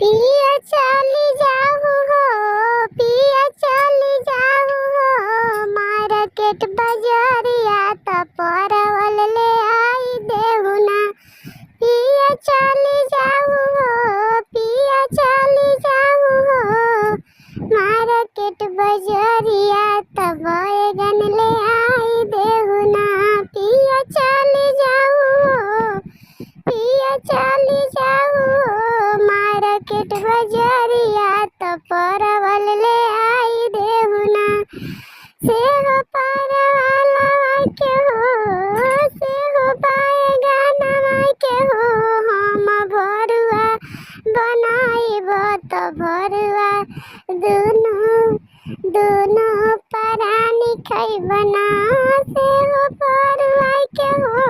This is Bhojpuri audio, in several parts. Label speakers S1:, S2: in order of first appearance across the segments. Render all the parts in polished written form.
S1: पिया चली जाऊ हो, पिया चली जाऊ हो, मार्केट बजरिया त परवल ले आई देहु ना। पिया चली जाऊ हो, पिया चली जाऊ हो, मार्केट बजरिया त बैगन ले आई देहु ना। पिया चली जाऊ हो, पिया चली जाऊ हो, मार्केट बजरिया त परवल ले आई देहु ना। सेहो परवलवा के हो, सेहो बैगनवा के हो, हम भरुआ बनाइब त भरुआ दुनो परानी खइब ना। सेहो परवा के हो,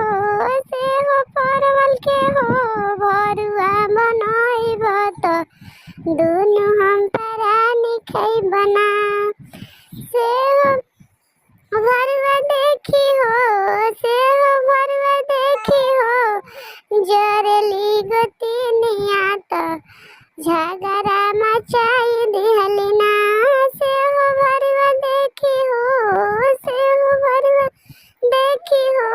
S1: सेहो परवल के हो, भरुआ बनाइब त दुनो हम परानी खइब ना। सेहो भरुआ देखी हो, सेहो भरुआ देखी हो, जरली गोतिनिया त झगड़ा मचाई दिहली ना। सेहो भरुआ देखी हो, सेहो भरुआ देखी हो,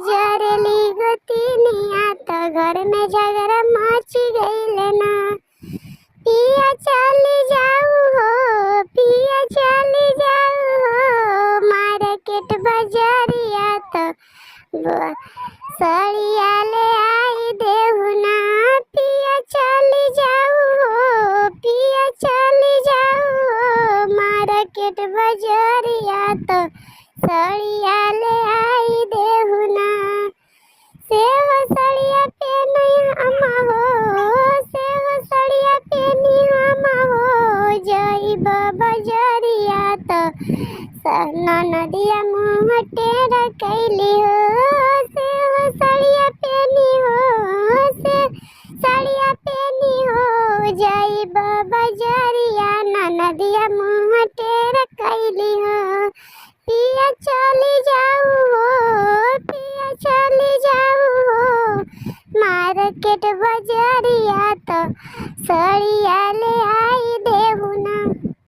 S1: जरली गोतिनिया त घर में झगड़ा मच गइल ना। पिया चली जाऊ हो, पिया चली जाऊ हो, मार्केट बजरिया त सड़िया ले आई देहु ना। पिया चली जाऊ हो, पिया चली जाऊ हो, मार्केट बजरिया त सड़िया ले आई देहु ना। सेहो सड़िया पेनी हम हो, सेहो सड़िया पेनी हम हो, जइब बजरिया त ननदिया मुँह टेढ़ कैली हो। सेहो सड़िया पेनी हो, से सड़िया पेनी हो, जइब बजरिया ननदिया मुँह टेढ़ कैली हो। पिया चली जाऊ हो, पिया चली जाऊ हो, मार्केट बजरिया त सड़िया ले आई